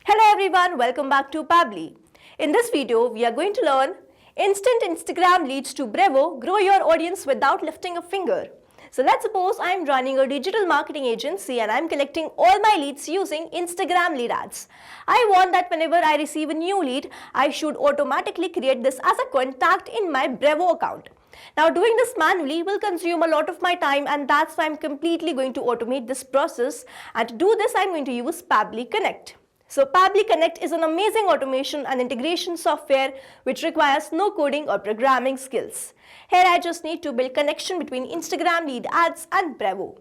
Hello everyone, welcome back to Pabbly. In this video, we are going to learn instant Instagram leads to Brevo, grow your audience without lifting a finger. So let's suppose I'm running a digital marketing agency and I'm collecting all my leads using Instagram lead ads. I want that whenever I receive a new lead, I should automatically create this as a contact in my Brevo account. Now doing this manually will consume a lot of my time, and that's why I'm completely going to automate this process, and to do this I'm going to use Pabbly Connect. So Pabbly Connect is an amazing automation and integration software which requires no coding or programming skills. Here I just need to build connection between Instagram lead ads and Brevo.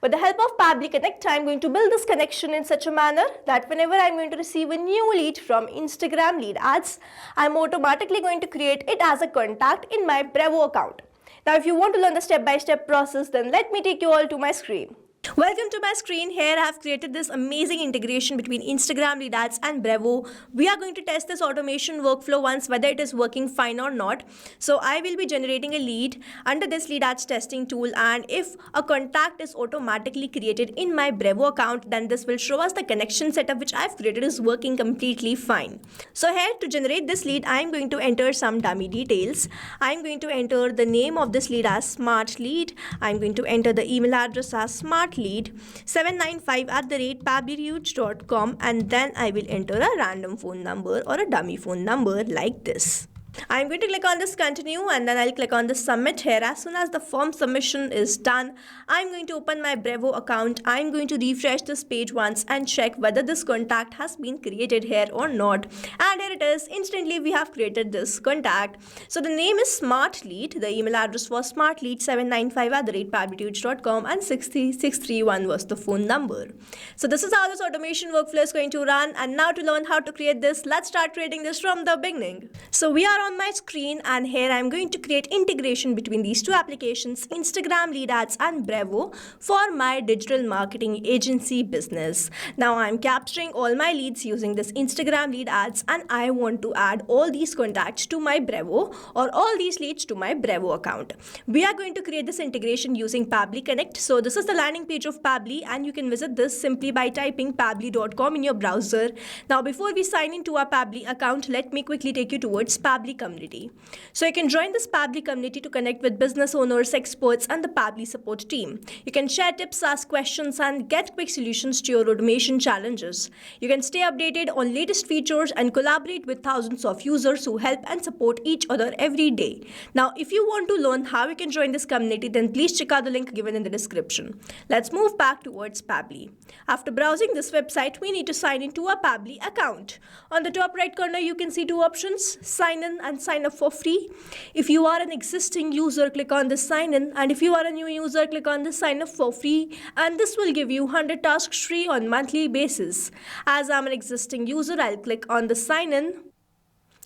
With the help of Pabbly Connect, I am going to build this connection in such a manner that whenever I am going to receive a new lead from Instagram lead ads, I am automatically going to create it as a contact in my Brevo account. Now if you want to learn the step-by-step process, then let me take you all to my screen. Welcome to my screen. Here I have created this amazing integration between Instagram lead ads and Brevo. We are going to test this automation workflow once whether it is working fine or not. So I will be generating a lead under this lead ads testing tool, and if a contact is automatically created in my Brevo account, then this will show us the connection setup which I've created is working completely fine. So here to generate this lead, I am going to enter some dummy details. I am going to enter the name of this lead as smart lead. I am going to enter the email address as smart lead 795@pabblyhuge.com, and then I will enter a random phone number or a dummy phone number like this. I'm going to click on this continue, and then I'll click on this submit. Here as soon as the form submission is done, I'm going to open my Brevo account. I'm going to refresh this page once and check whether this contact has been created here or not, and here it is. Instantly we have created this contact. So the name is smart lead, the email address was smartlead795@pabblyhuge.com, and 63631 was the phone number. So this is how this automation workflow is going to run. And now to learn how to create this, let's start creating this from the beginning. So we are on my screen, and here I'm going to create integration between these two applications, Instagram lead ads and Brevo, for my digital marketing agency business. Now I'm capturing all my leads using this Instagram lead ads, and I want to add all these contacts to my Brevo, or all these leads to my Brevo account. We are going to create this integration using Pabbly Connect. So this is the landing page of Pabbly, and you can visit this simply by typing pabbly.com in your browser. Now before we sign into our Pabbly account, let me quickly take you towards Pabbly community. So you can join this Pabbly community to connect with business owners, experts, and the Pabbly support team. You can share tips, ask questions, and get quick solutions to your automation challenges. You can stay updated on latest features and collaborate with thousands of users who help and support each other every day. Now if you want to learn how you can join this community, then please check out the link given in the description. Let's move back towards Pabbly. After browsing this website, we need to sign into a Pabbly account. On the top right corner, you can see two options: sign in and sign up for free. If you are an existing user, click on this sign in, and if you are a new user, click on this sign up for free, and this will give you 100 tasks free on monthly basis. As I'm an existing user, I'll click on the sign in.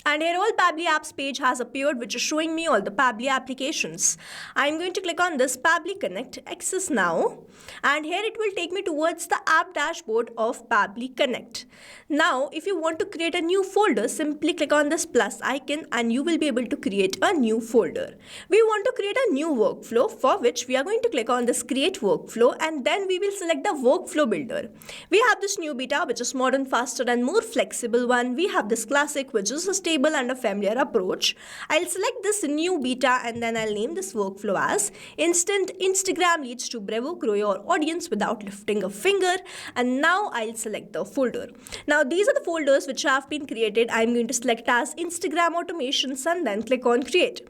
And here all Pabbly apps page has appeared, which is showing me all the Pabbly applications. I'm going to click on this Pabbly Connect, access now, and here it will take me towards the app dashboard of Pabbly Connect. Now if you want to create a new folder, simply click on this plus icon and you will be able to create a new folder. We want to create a new workflow, for which we are going to click on this create workflow, and then we will select the workflow builder. We have this new beta, which is modern, faster, and more flexible one. We have this classic, which is a stable and a familiar approach. I'll select this new beta, and then I'll name this workflow as instant Instagram leads to Brevo, grow your audience without lifting a finger. And now I'll select the folder. Now these are the folders which have been created. I'm going to select as Instagram automations and then click on create.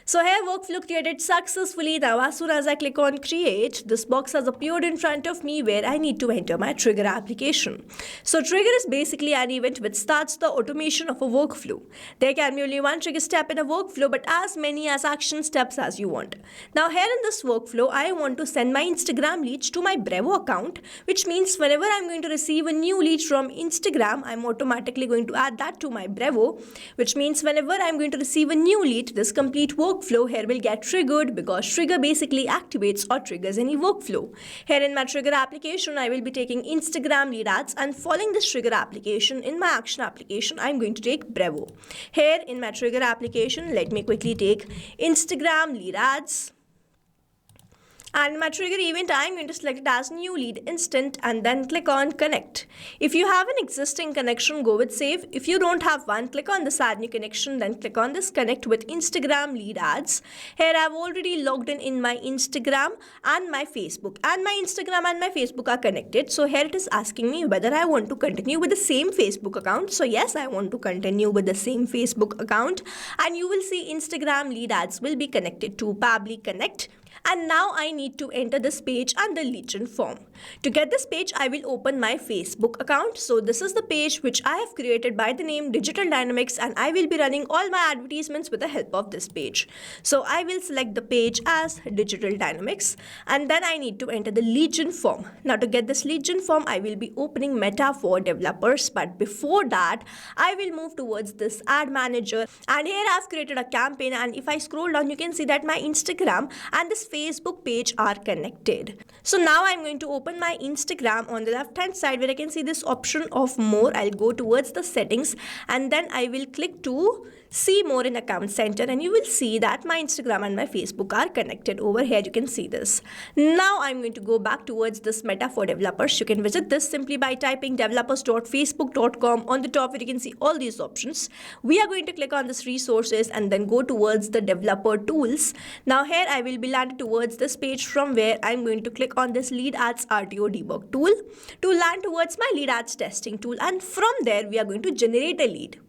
So here workflow created successfully. Now as soon as I click on create, this box has appeared in front of me where I need to enter my trigger application. So trigger is basically an event which starts the automation of a workflow. There can be only one trigger step in a workflow, but as many as action steps as you want. Now here in this workflow, I want to send my Instagram leads to my Brevo account, which means whenever I'm going to receive a new lead from Instagram, I'm automatically going to add that to my Brevo, which means whenever I'm going to receive a new lead, this complete workflow here will get triggered, because trigger basically activates or triggers any workflow. Here in my trigger application, I will be taking Instagram lead ads, and following this trigger application in my action application, I'm going to take Brevo. Here in my trigger application, let me quickly take Instagram lead ads. And in my trigger event, I'm going to select it as new lead instant and then click on connect. If you have an existing connection, go with save. If you don't have one, click on this add new connection, then click on this connect with Instagram lead ads. Here I've already logged in my Instagram and my Facebook, and my Instagram and my Facebook are connected. So here it is asking me whether I want to continue with the same Facebook account. So yes, I want to continue with the same Facebook account, and you will see Instagram lead ads will be connected to Pabbly Connect. And now I need to enter this page and the legion form. To get this page, I will open my Facebook account. So this is the page which I have created by the name Digital Dynamics, and I will be running all my advertisements with the help of this page. So I will select the page as Digital Dynamics, and then I need to enter the legion form. Now to get this legion form, I will be opening Meta for developers, but before that, I will move towards this ad manager, and here I've created a campaign, and if I scroll down, you can see that my Instagram and this Facebook page are connected. So now I'm going to open my Instagram on the left hand side where I can see this option of more. I'll go towards the settings and then I will click to see more in account center, and you will see that my Instagram and my Facebook are connected. Over here you can see this. Now I'm going to go back towards this Meta for developers. You can visit this simply by typing developers.facebook.com. On the top where you can see all these options. We are going to click on this resources and then go towards the developer tools. Now here I will be landed towards this page from where I'm going to click on this lead ads RTO debug tool to land towards my lead ads testing tool, and from there we are going to generate a lead.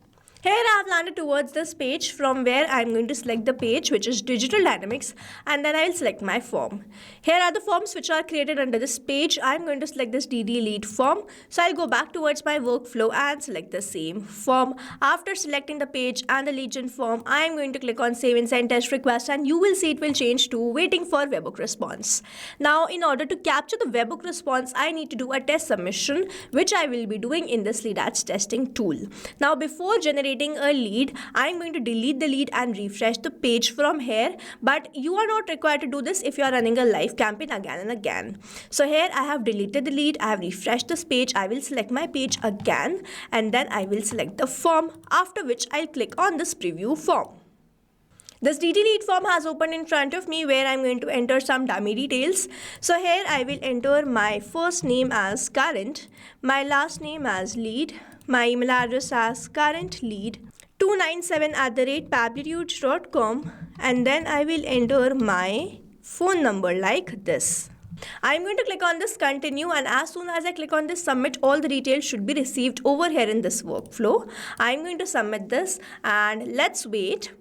Here I have landed towards this page from where I am going to select the page which is Digital Dynamics, and then I will select my form. Here are the forms which are created under this page. I am going to select this DD lead form. So I'll go back towards my workflow and select the same form. After selecting the page and the legion form, I am going to click on save and send test request, and you will see it will change to waiting for webhook response. Now in order to capture the webhook response, I need to do a test submission which I will be doing in this lead ads testing tool. Now before generating a lead, I am going to delete the lead and refresh the page from here, but you are not required to do this if you are running a live campaign again and again. So here I have deleted the lead, I have refreshed this page, I will select my page again, and then I will select the form, after which I'll click on this preview form. This DD lead form has opened in front of me where I'm going to enter some dummy details. So here I will enter my first name as current, my last name as lead, my email address as currentlead297@pabblytudes.com, and then I will enter my phone number like this. I'm going to click on this continue, and as soon as I click on this submit, all the details should be received over here in this workflow. I'm going to submit this and let's wait.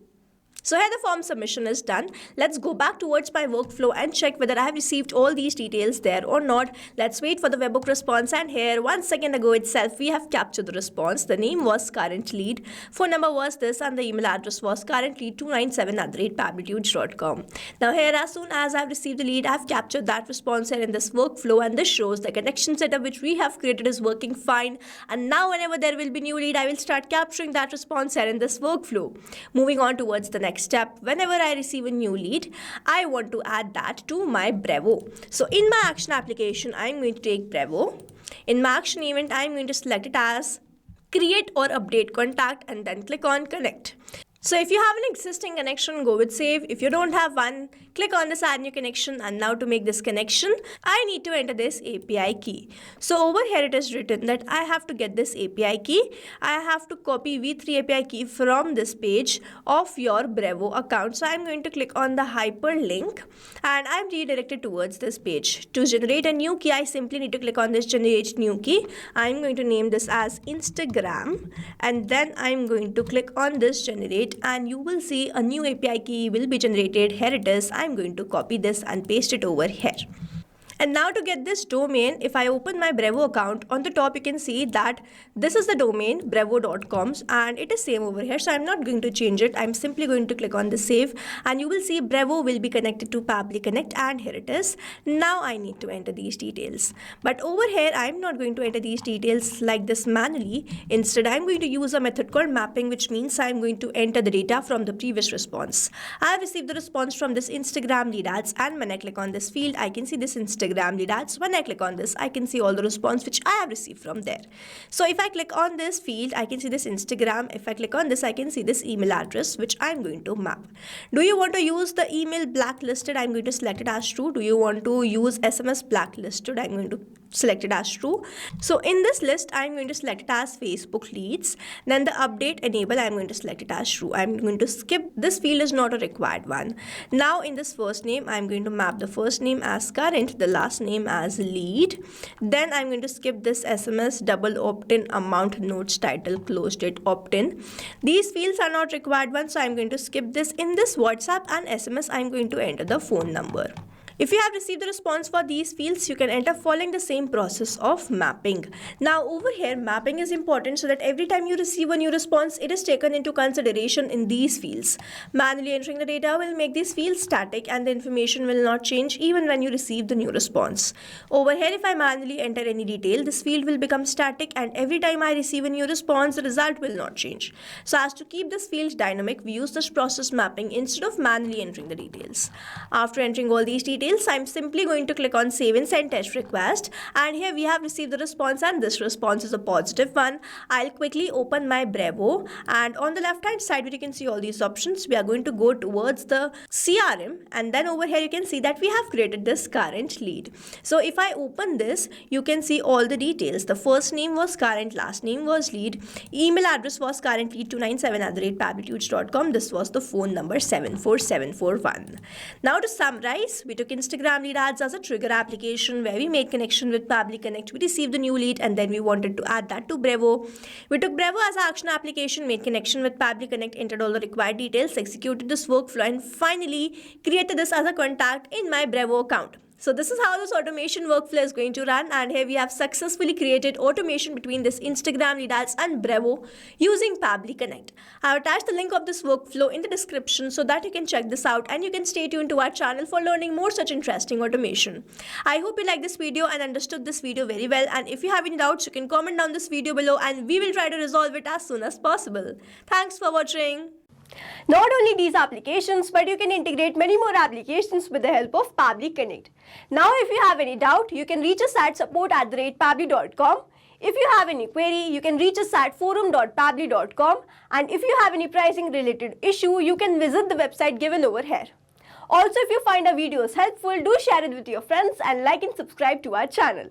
So here the form submission is done. Let's go back towards my workflow and check whether I have received all these details there or not. Let's wait for the webhook response, and here 1 second ago itself we have captured the response. The name was current lead, phone number was this, and the email address was currentlead297@pabblytudes.com. Now here as soon as I have received the lead, I have captured that response here in this workflow, and this shows the connection setup which we have created is working fine. And now whenever there will be new lead, I will start capturing that response here in this workflow. Moving on towards the next step, whenever I receive a new lead, I want to add that to my Brevo. So in my action application, I'm going to take Brevo. In my action event, I'm going to select it as create or update contact and then click on connect. So if you have an existing connection, go with save. If you don't have one, click on this add new connection, and now to make this connection, I need to enter this API key. So over here it is written that I have to get this API key. I have to copy v3 API key from this page of your Brevo account. So I'm going to click on the hyperlink and I'm redirected towards this page. To generate a new key, I simply need to click on this generate new key. I'm going to name this as Instagram, and then I'm going to click on this generate, and you will see a new API key will be generated. Here it is. I'm going to copy this and paste it over here. And now to get this domain, if I open my Brevo account, on the top you can see that this is the domain brevo.coms, and it is same over here. So I'm not going to change it. I'm simply going to click on the save, and you will see Brevo will be connected to Pabbly Connect, and here it is. Now I need to enter these details. But over here, I'm not going to enter these details like this manually. Instead, I'm going to use a method called mapping, which means I'm going to enter the data from the previous response. I have received the response from this Instagram lead ads, and when I click on this field, I can see this Instagram Instagram lead ads. When I click on this, I can see all the response which I have received from there. So if I click on this field, I can see this Instagram. If I click on this, I can see this email address which I'm going to map. Do you want to use the email blacklisted? I'm going to select it as true. Do you want to use SMS blacklisted? I'm going to select it as true. So in this list, I'm going to select it as Facebook leads. Then the update enable, I'm going to select it as true. I'm going to skip this field, is not a required one. Now in this first name, I'm going to map the first name as current, the last name as lead. Then I'm going to skip this SMS double opt-in amount notes title closed date opt-in. These fields are not required ones, so I'm going to skip this. In this WhatsApp and SMS, I'm going to enter the phone number. If you have received the response for these fields, you can enter following the same process of mapping. Now over here, mapping is important so that every time you receive a new response, it is taken into consideration in these fields. Manually entering the data will make these fields static and the information will not change even when you receive the new response. Over here, if I manually enter any detail, this field will become static and every time I receive a new response, the result will not change. So as to keep this field dynamic, we use this process mapping instead of manually entering the details. After entering all these details, I'm simply going to click on save and send test request, and here we have received the response and this response is a positive one. I'll quickly open my Brevo, and on the left hand side where you can see all these options, we are going to go towards the CRM, and then over here you can see that we have created this current lead. So if I open this, you can see all the details. The first name was current, last name was lead, email address was currentlead297@pabblytudes.com. This was the phone number 74741. Now to summarize, we took Instagram lead ads as a trigger application where we made connection with Pabbly Connect. We received the new lead and then we wanted to add that to Brevo. We took Brevo as an action application, made connection with Pabbly Connect, entered all the required details, executed this workflow, and finally created this as a contact in my Brevo account. So this is how this automation workflow is going to run, and here we have successfully created automation between this Instagram lead ads and Brevo using Pabbly Connect. I have attached the link of this workflow in the description so that you can check this out and you can stay tuned to our channel for learning more such interesting automation. I hope you liked this video and understood this video very well, and if you have any doubts, you can comment down this video below and we will try to resolve it as soon as possible. Thanks for watching. Not only these applications, but you can integrate many more applications with the help of Pabbly Connect. Now if you have any doubt, you can reach us at support@pabbly.com. If you have any query, you can reach us at forum.pabbly.com, and if you have any pricing related issue, you can visit the website given over here. Also, if you find our videos helpful, do share it with your friends and like and subscribe to our channel.